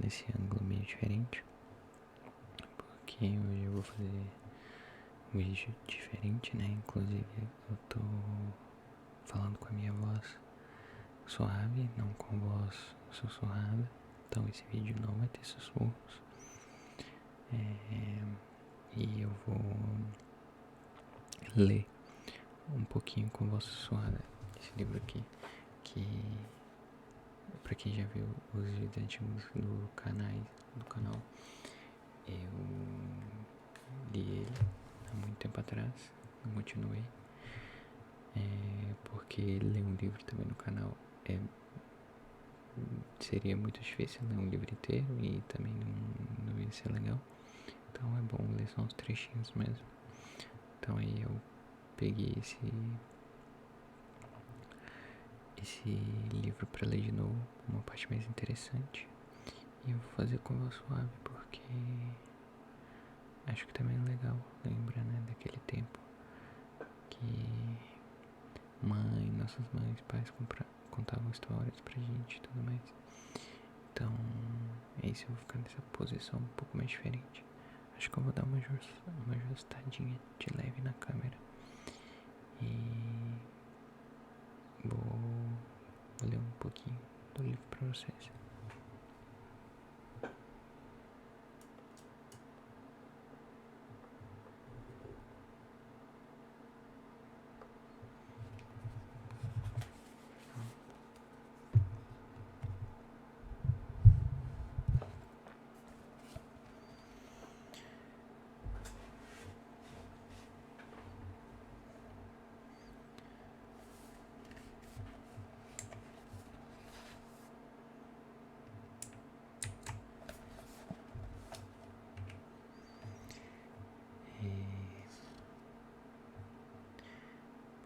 nesse ângulo meio diferente, porque hoje eu vou fazer um vídeo diferente, né? Inclusive eu tô falando com a minha voz suave, não com voz sussurrada, então esse vídeo não vai ter sussurros. E eu vou ler um pouquinho com voz sussurrada esse livro aqui, que pra quem já viu os vídeos antigos do canal, eu li ele há muito tempo atrás, não continuei, porque ler um livro também no canal seria muito difícil ler um livro inteiro e também não ia ser legal, então é bom ler só uns trechinhos mesmo. Então aí eu peguei esse livro pra ler de novo, uma parte mais interessante, e eu vou fazer com voz suave porque acho que também é legal, lembra, né, daquele tempo que nossas mães, pais contavam histórias pra gente e tudo mais. Então, é isso, eu vou ficar nessa posição um pouco mais diferente. Acho que eu vou dar uma ajustadinha de leve na câmera. E vou ler um pouquinho do livro pra vocês.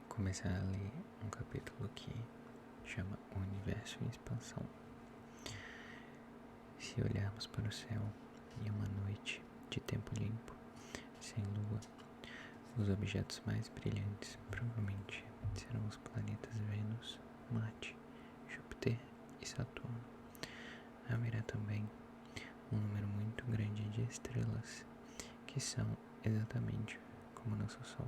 Começar a ler um capítulo que chama O Universo em Expansão. Se olharmos para o céu em uma noite de tempo limpo, sem lua, os objetos mais brilhantes provavelmente serão os planetas Vênus, Marte, Júpiter e Saturno. Haverá também um número muito grande de estrelas que são exatamente como nosso Sol,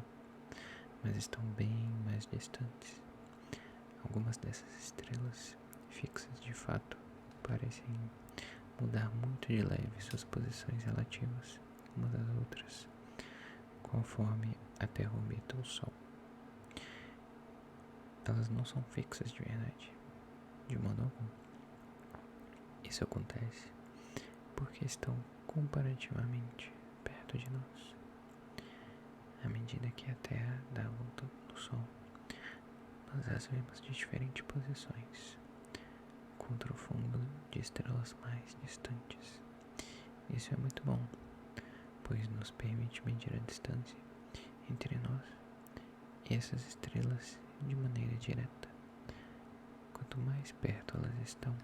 mas estão bem mais distantes. Algumas dessas estrelas fixas de fato parecem mudar muito de leve suas posições relativas umas às outras, conforme a Terra orbita o Sol. Elas não são fixas de verdade, de modo algum. Isso acontece porque estão comparativamente perto de nós. À medida que a Terra dá a volta no Sol, nós as vemos de diferentes posições, contra o fundo de estrelas mais distantes. Isso é muito bom, pois nos permite medir a distância entre nós e essas estrelas de maneira direta. Quanto mais perto elas estão,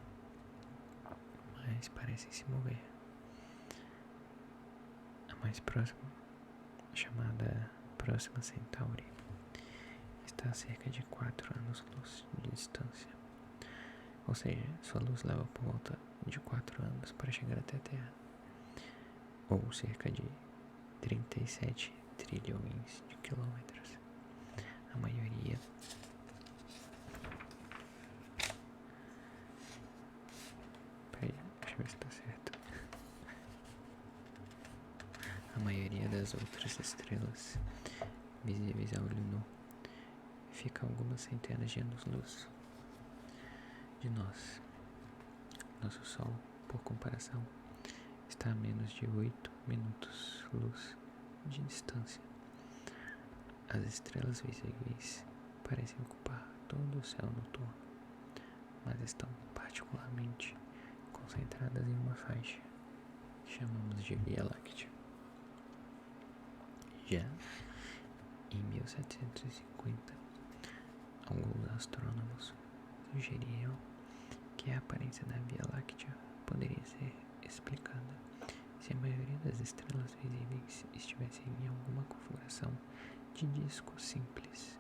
mais parecem se mover. A mais próxima, chamada Próxima Centauri, está a cerca de 4 anos-luz de distância. Ou seja, sua luz leva por volta de 4 anos para chegar até a Terra, ou cerca de 37 trilhões de quilômetros. A maioria deixa eu ver se tá certo. A maioria das outras estrelas visíveis a olho nu fica a algumas centenas de anos-luz de nós. Nosso Sol, por comparação, está a menos de 8 minutos-luz de distância. As estrelas visíveis parecem ocupar todo o céu noturno, mas estão particularmente concentradas em uma faixa que chamamos de Via Láctea. Já em 1750, alguns astrônomos sugeriam que a aparência da Via Láctea poderia ser explicada se a maioria das estrelas visíveis estivessem em alguma configuração de disco simples,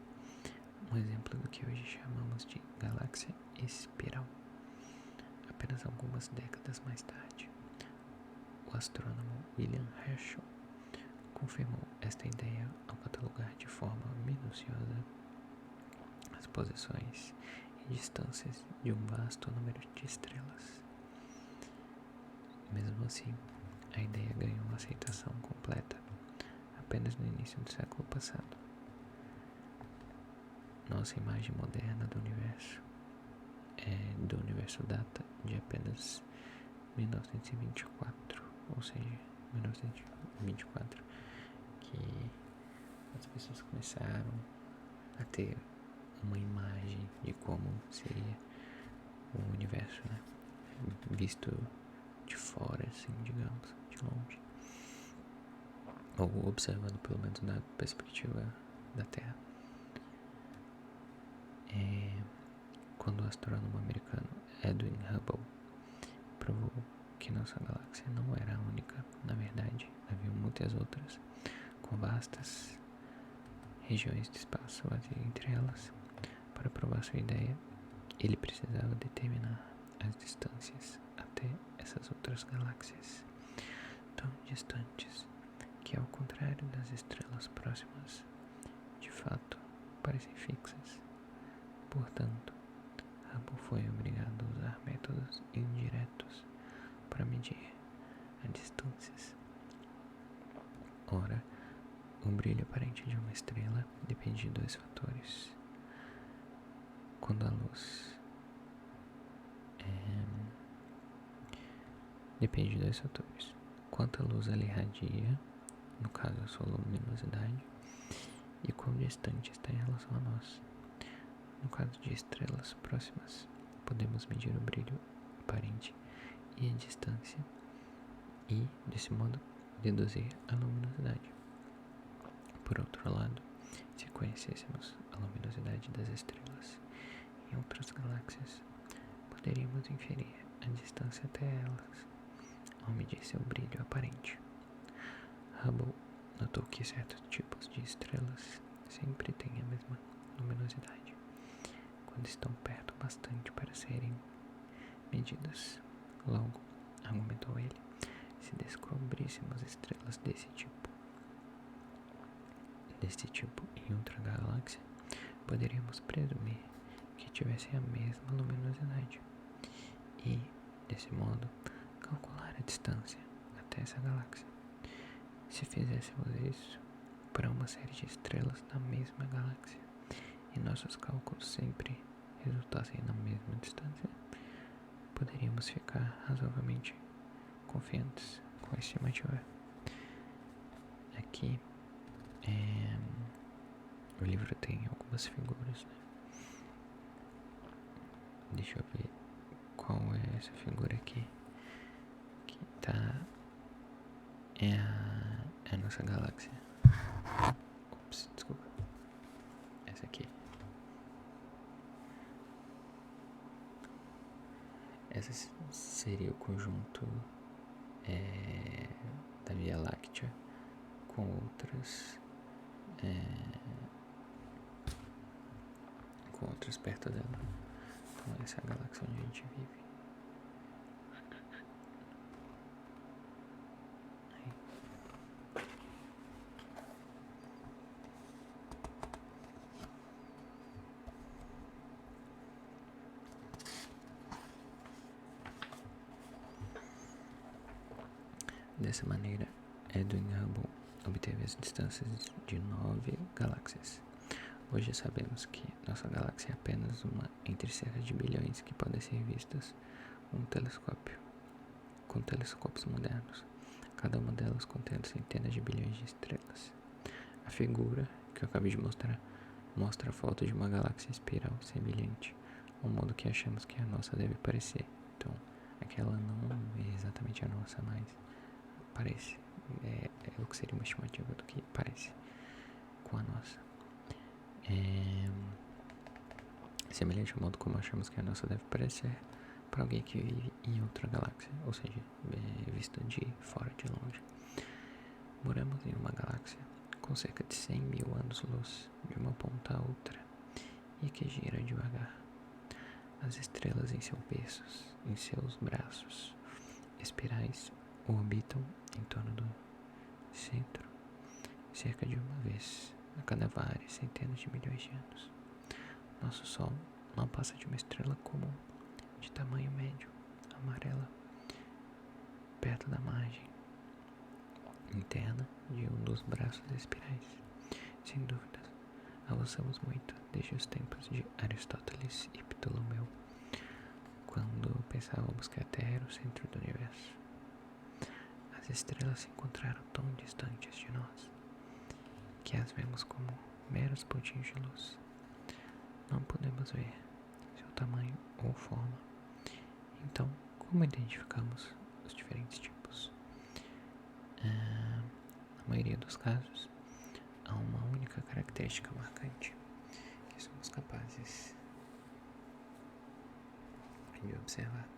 um exemplo do que hoje chamamos de galáxia espiral. Apenas algumas décadas mais tarde, O astrônomo William Herschel confirmou esta ideia ao catalogar de forma minuciosa as posições e distâncias de um vasto número de estrelas. Mesmo assim, a ideia ganhou aceitação completa apenas no início do século passado. Nossa imagem moderna do universo data de apenas 1924, ou seja, 1924, que as pessoas começaram a ter uma imagem de como seria o universo, né? Visto de fora, assim, digamos, de longe, ou observando pelo menos da perspectiva da Terra. Quando o astrônomo americano Edwin Hubble provou que nossa galáxia não era a única, na verdade, havia muitas outras, com vastas regiões de espaço vazio entre elas. Para provar sua ideia, ele precisava determinar as distâncias até essas outras galáxias, tão distantes que, ao contrário das estrelas próximas, de fato parecem fixas. Portanto, Hubble foi obrigado a usar métodos indiretos para medir as distâncias. Ora, o brilho aparente de uma estrela depende de dois fatores. Quando a luz depende de dois fatores. Quanto a luz ela irradia, no caso a sua luminosidade, e quão distante está em relação a nós. No caso de estrelas próximas, podemos medir o brilho aparente e a distância e, desse modo, deduzir a luminosidade. Por outro lado, se conhecêssemos a luminosidade das estrelas em outras galáxias, poderíamos inferir a distância até elas ao medir seu brilho aparente. Hubble notou que certos tipos de estrelas sempre têm a mesma luminosidade quando estão perto bastante para serem medidas. Logo, argumentou ele, se descobríssemos estrelas desse tipo em outra galáxia, poderíamos presumir que tivessem a mesma luminosidade e, desse modo, calcular a distância até essa galáxia. Se fizéssemos isso para uma série de estrelas da mesma galáxia e nossos cálculos sempre resultassem na mesma distância, poderíamos ficar razoavelmente confiantes com a estimativa. Aqui o livro tem algumas figuras, né? Deixa eu ver qual é essa figura aqui. Que tá. É a nossa galáxia. Ops, desculpa. Essa aqui. Essa seria o conjunto da Via Láctea com outras perto dela. Então essa é a galáxia onde a gente vive. Dessa maneira, Edwin Hubble obteve as distâncias de 9 galáxias. Hoje sabemos que nossa galáxia é apenas uma entre cerca de bilhões que podem ser vistas com telescópios modernos, cada uma delas contendo centenas de bilhões de estrelas. A figura que eu acabei de mostrar mostra a foto de uma galáxia espiral semelhante ao modo que achamos que a nossa deve parecer. Então, aquela não é exatamente a nossa, mas parece. É o que seria uma estimativa do que parece com a nossa. Semelhante ao modo como achamos que a nossa deve parecer para alguém que vive em outra galáxia, ou seja, vista de fora, de longe. Moramos em uma galáxia com cerca de 100 mil anos-luz de uma ponta a outra e que gira devagar. As estrelas em seus berços, em seus braços espirais, orbitam em torno do centro cerca de uma vez a cada várias centenas de milhões de anos. Nosso Sol não passa de uma estrela comum, de tamanho médio, amarela, perto da margem interna de um dos braços espirais. Sem dúvidas, avançamos muito desde os tempos de Aristóteles e Ptolomeu, quando pensávamos que a Terra era o centro do universo. As estrelas se encontraram tão distantes de nós que as vemos como meros pontinhos de luz. Não podemos ver seu tamanho ou forma. Então, como identificamos os diferentes tipos? Na maioria dos casos, há uma única característica marcante que somos capazes de observar: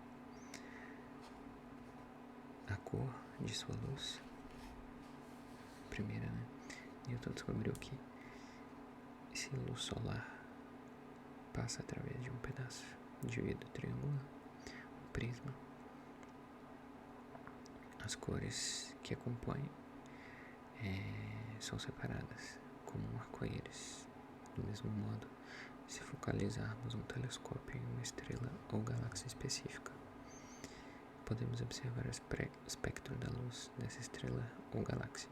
a cor de sua luz. Primeira, Newton descobriu que se a luz solar passa através de um pedaço de vidro triangular, um prisma, as cores que a compõem são separadas como um arco-íris. Do mesmo modo, se focalizarmos um telescópio em uma estrela ou galáxia específica, podemos observar o espectro da luz dessa estrela ou galáxia.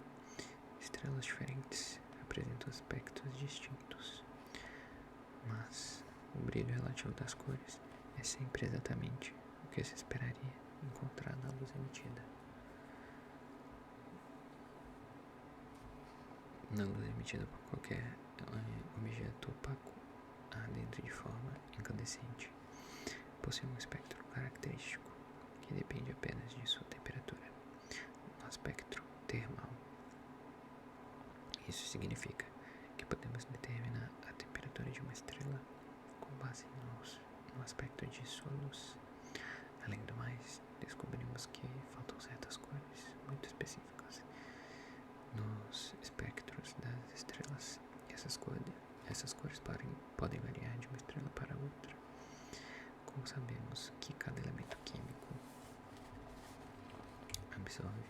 Estrelas diferentes apresentam aspectos distintos, mas o brilho relativo das cores é sempre exatamente o que se esperaria encontrar na luz emitida. Na luz emitida por qualquer objeto opaco ardendo de forma incandescente, possui um espectro característico que depende apenas de sua temperatura, no espectro termal. Isso significa que podemos determinar a temperatura de uma estrela com base no aspecto de sua luz. Além do mais, descobrimos que faltam certas cores muito específicas nos espectros das estrelas. Essas cores podem variar de uma estrela para outra. Como sabemos que cada elemento químico absorve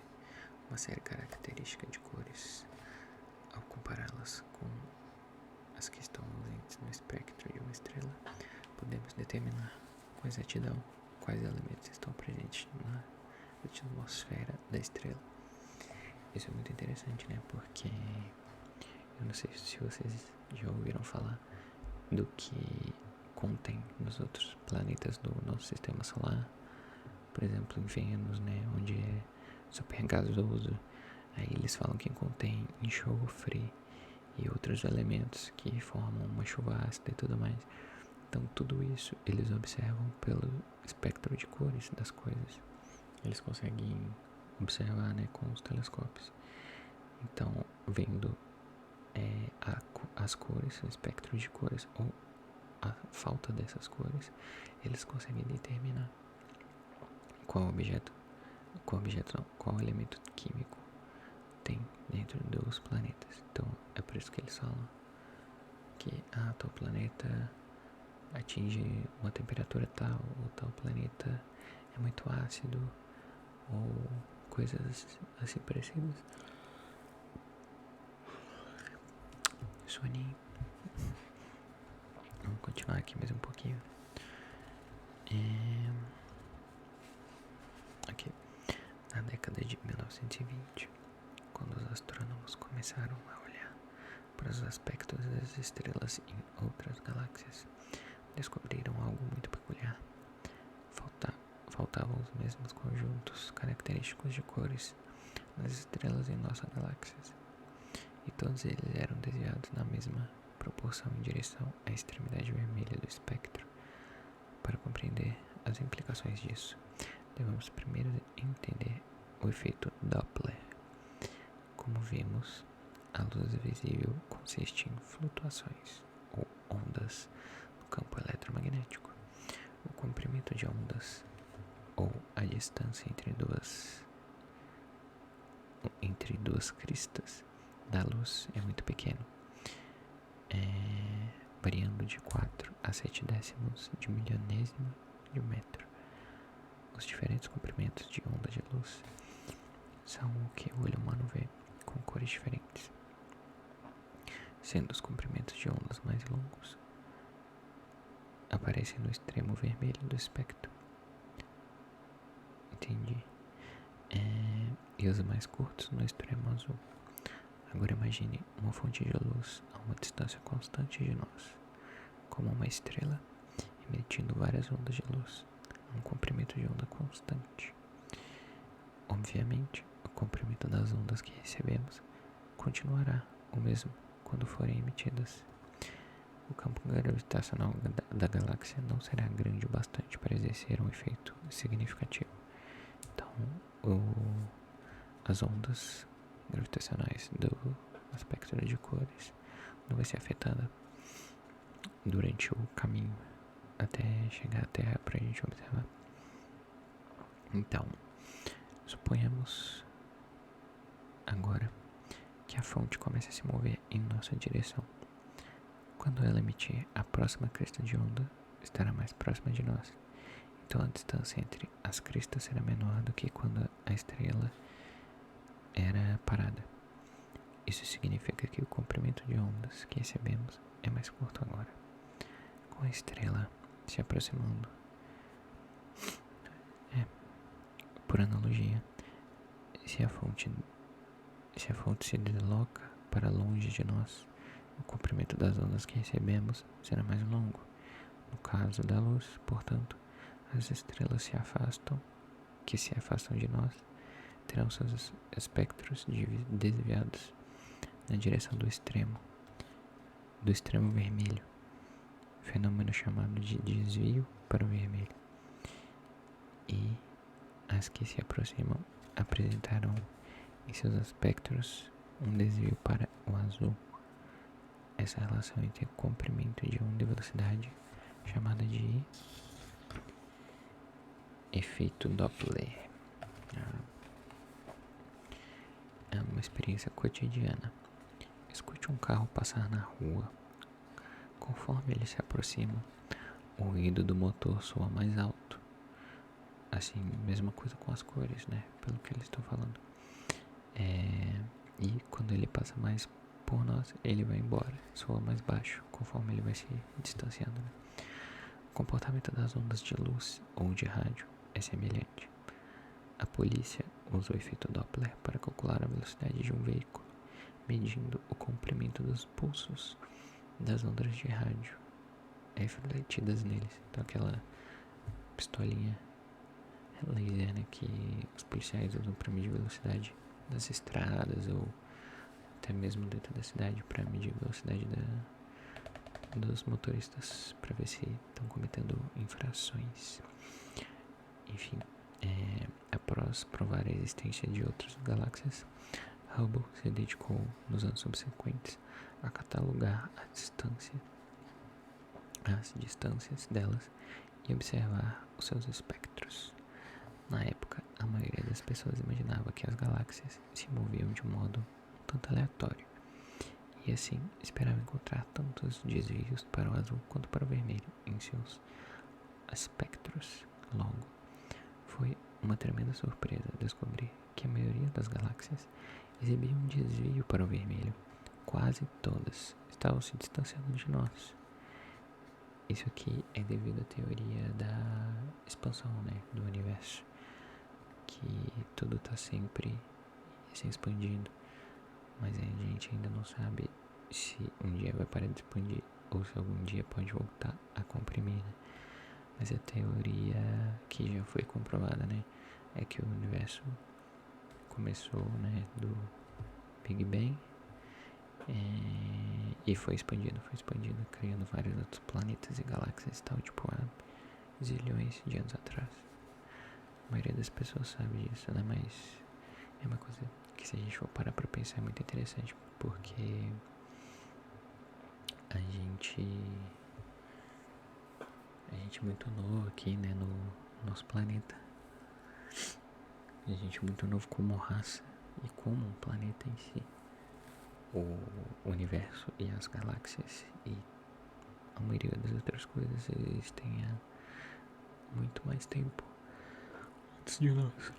uma série característica de cores, ao compará-las com as que estão ausentes no espectro de uma estrela, podemos determinar com exatidão quais elementos estão presentes na atmosfera da estrela. Isso é muito interessante, né? Porque eu não sei se vocês já ouviram falar do que contém nos outros planetas do nosso sistema solar. Por exemplo, em Vênus, né? Onde é super gasoso. Aí eles falam que contém enxofre e outros elementos que formam uma chuva ácida e tudo mais. Então tudo isso eles observam pelo espectro de cores das coisas. Eles conseguem observar, né, com os telescópios. Então, vendo as cores, o espectro de cores ou a falta dessas cores, eles conseguem determinar qual elemento químico tem dentro dos planetas. Então é por isso que eles falam que tal planeta atinge uma temperatura tal, ou tal planeta é muito ácido, ou coisas assim parecidas. Soninho. Vamos continuar aqui mais um pouquinho. Aqui, na década de 1920, quando os astrônomos começaram a olhar para os aspectos das estrelas em outras galáxias, descobriram algo muito peculiar. Faltavam os mesmos conjuntos característicos de cores nas estrelas em nossas galáxias, e todos eles eram desviados na mesma proporção em direção à extremidade vermelha do espectro. Para compreender as implicações disso, devemos primeiro entender o efeito Doppler. Como vimos, a luz visível consiste em flutuações ou ondas no campo eletromagnético. O comprimento de ondas, ou a distância entre duas cristas da luz, é muito pequeno, variando de 4 a 7 décimos de milionésimo de metro. Os diferentes comprimentos de onda de luz são o que o olho humano vê, com cores diferentes, sendo os comprimentos de ondas mais longos aparecem no extremo vermelho do espectro. Entendi. E os mais curtos no extremo azul. Agora imagine uma fonte de luz a uma distância constante de nós, como uma estrela, emitindo várias ondas de luz a um comprimento de onda constante. Obviamente, o comprimento das ondas que recebemos continuará o mesmo quando forem emitidas. O campo gravitacional da galáxia não será grande o bastante para exercer um efeito significativo. Então, as ondas gravitacionais do espectro de cores não vai ser afetada durante o caminho até chegar à Terra para a gente observar. Então, suponhamos agora que a fonte comece a se mover em nossa direção. Quando ela emitir a próxima crista de onda, estará mais próxima de nós. Então a distância entre as cristas será menor do que quando a estrela era parada. Isso significa que o comprimento de ondas que recebemos é mais curto agora. Com a estrela se aproximando. Por analogia, se a fonte se desloca para longe de nós, o comprimento das ondas que recebemos será mais longo. No caso da luz, portanto, as estrelas que se afastam de nós, terão seus espectros desviados na direção do extremo vermelho, fenômeno chamado de desvio para o vermelho. E as que se aproximam apresentarão em seus espectros um desvio para o azul. Essa relação entre o comprimento de onda e velocidade, chamada de efeito Doppler, é uma experiência cotidiana. Escute um carro passar na rua. Conforme ele se aproxima, o ruído do motor soa mais alto. Assim, mesma coisa com as cores, né? Pelo que eles estão falando. E quando ele passa mais por nós, ele vai embora, soa mais baixo, conforme ele vai se distanciando, né? O comportamento das ondas de luz ou de rádio é semelhante. A polícia usa o efeito Doppler para calcular a velocidade de um veículo, medindo o comprimento dos pulsos das ondas de rádio refletidas neles. Então aquela pistolinha laser, né, que os policiais usam para medir velocidade nas estradas ou até mesmo dentro da cidade para medir a velocidade dos motoristas para ver se estão cometendo infrações. Enfim, após provar a existência de outras galáxias, Hubble se dedicou nos anos subsequentes a catalogar as distâncias delas e observar os seus espectros. Na época, a maioria das pessoas imaginava que as galáxias se moviam de um modo um tanto aleatório, e assim esperava encontrar tantos desvios para o azul quanto para o vermelho em seus espectros. Logo, foi uma tremenda surpresa descobrir que a maioria das galáxias exibia um desvio para o vermelho. Quase todas estavam se distanciando de nós. Isso aqui é devido à teoria da expansão, né, do universo, que tudo está sempre se expandindo, mas a gente ainda não sabe se um dia vai parar de expandir ou se algum dia pode voltar a comprimir, né? Mas a teoria que já foi comprovada, né, é que o universo começou, né, do Big Bang e foi expandindo, criando vários outros planetas e galáxias e tal, tipo há zilhões de anos atrás. A maioria das pessoas sabe disso, né, mas é uma coisa que, se a gente for parar pra pensar, é muito interessante, porque a gente é muito novo aqui, né, no nosso planeta. A gente é muito novo como raça e como um planeta em si. O universo e as galáxias e a maioria das outras coisas existem há muito mais tempo antes de nós.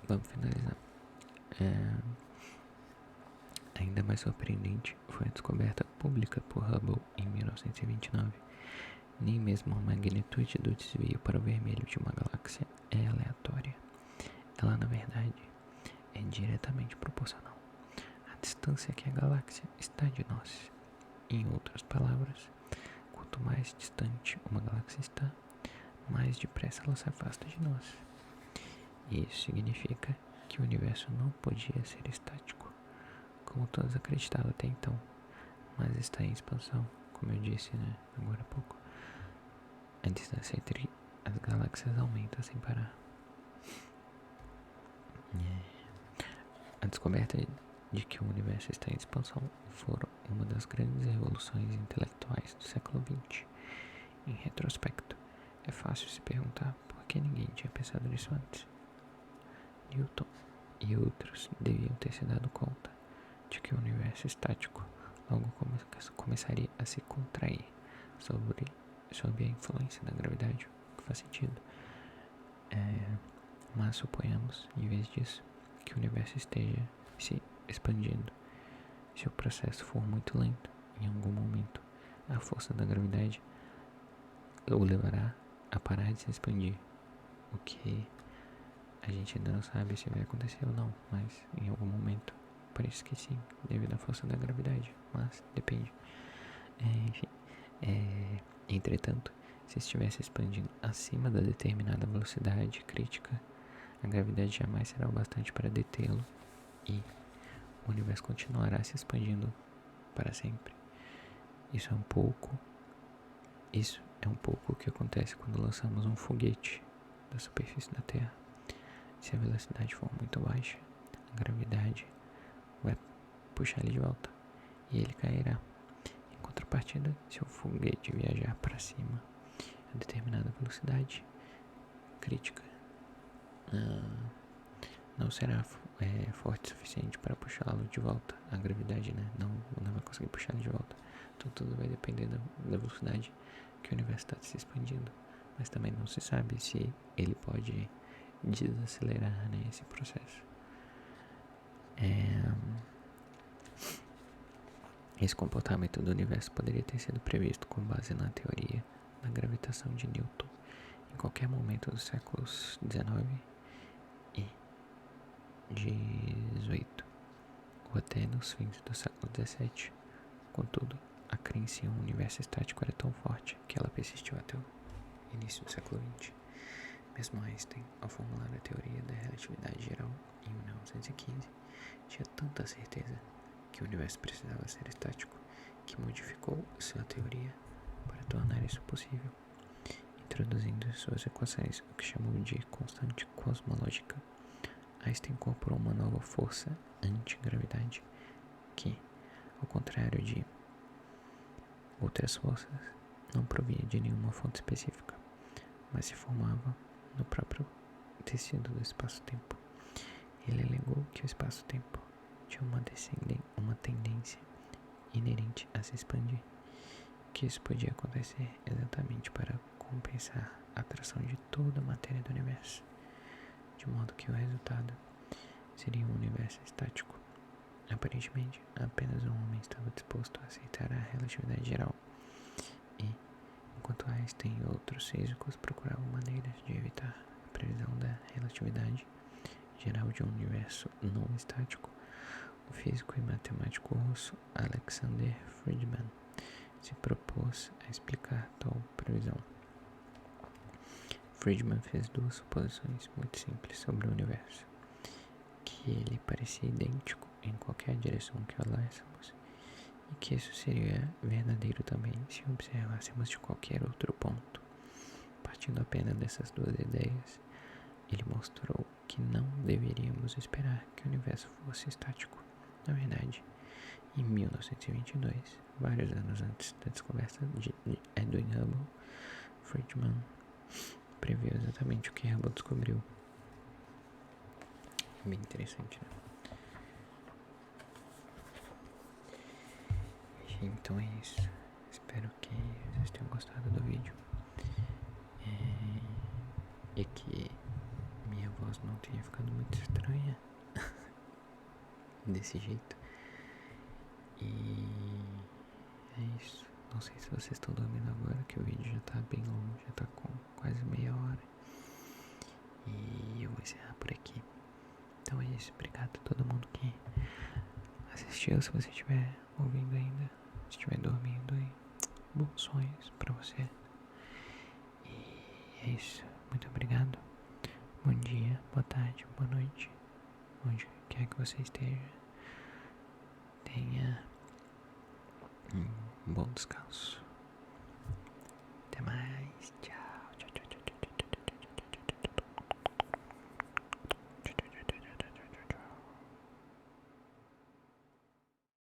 vamos finalizar. Ainda mais surpreendente foi a descoberta pública por Hubble em 1929. Nem mesmo a magnitude do desvio para o vermelho de uma galáxia é aleatória. Ela, na verdade, é diretamente proporcional à distância que a galáxia está de nós. Em outras palavras, quanto mais distante uma galáxia está, mais depressa ela se afasta de nós. Isso significa que o universo não podia ser estático, como todos acreditavam até então, mas está em expansão, como eu disse, agora há pouco. A distância entre as galáxias aumenta sem parar. A descoberta de que o universo está em expansão foram uma das grandes revoluções intelectuais do século XX. Em retrospecto, é fácil se perguntar por que ninguém tinha pensado nisso antes. Newton e outros deviam ter se dado conta de que o universo estático logo começaria a se contrair sob a influência da gravidade, o que faz sentido. Mas suponhamos, em vez disso, que o universo esteja se expandindo. Se o processo for muito lento, em algum momento, a força da gravidade o levará a parar de se expandir. O que a gente ainda não sabe se vai acontecer ou não, mas em algum momento parece que sim, devido à força da gravidade, mas depende. Entretanto, se estivesse expandindo acima da determinada velocidade crítica, a gravidade jamais será o bastante para detê-lo e o universo continuará se expandindo para sempre. Isso é um pouco o que acontece quando lançamos um foguete da superfície da Terra. Se a velocidade for muito baixa, a gravidade vai puxar ele de volta e ele cairá. Em contrapartida, se o foguete viajar para cima a determinada velocidade crítica, não será forte o suficiente para puxá-lo de volta. A gravidade não vai conseguir puxá-lo de volta. Então tudo vai depender da velocidade que o universo está se expandindo. Mas também não se sabe se ele pode desacelerar esse processo. Esse comportamento do universo poderia ter sido previsto com base na teoria da gravitação de Newton em qualquer momento dos séculos XIX e XVIII, ou até nos fins do século XVII. Contudo, a crença em um universo estático era tão forte que ela persistiu até o início do século XX. Mesmo Einstein, ao formular a teoria da relatividade geral em 1915, tinha tanta certeza que o universo precisava ser estático que modificou sua teoria para tornar isso possível, introduzindo suas equações o que chamou de constante cosmológica. Einstein incorporou uma nova força antigravidade que, ao contrário de outras forças, não provinha de nenhuma fonte específica, mas se formava no próprio tecido do espaço-tempo. Ele alegou que o espaço-tempo tinha uma tendência inerente a se expandir, que isso podia acontecer exatamente para compensar a atração de toda a matéria do universo, de modo que o resultado seria um universo estático. Aparentemente, apenas um homem estava disposto a aceitar a relatividade geral, e enquanto Einstein e outros físicos procuravam maneiras de evitar a previsão da relatividade geral de um universo não estático, o físico e matemático russo Alexander Friedman se propôs a explicar tal previsão. Friedman fez duas suposições muito simples sobre o universo: que ele parecia idêntico em qualquer direção que olhássemos, e que isso seria verdadeiro também se observássemos de qualquer outro ponto. Partindo apenas dessas duas ideias, ele mostrou que não deveríamos esperar que o universo fosse estático. Na verdade, em 1922, vários anos antes da descoberta de Edwin Hubble, Friedman previu exatamente o que Hubble descobriu. Bem interessante, né? Então é isso. Espero que vocês tenham gostado do vídeo. E que minha voz não tenha ficado muito estranha. desse jeito. E é isso. Não sei se vocês estão dormindo agora, que o vídeo já tá bem longo, já tá com quase meia hora. E eu vou encerrar por aqui. Então é isso, obrigado a todo mundo que assistiu. Se você estiver ouvindo ainda, se estiver dormindo, e bons sonhos pra você. E é isso, muito obrigado. Bom dia, boa tarde, boa noite, onde quer que você esteja. Tenha um bom descanso. Até mais.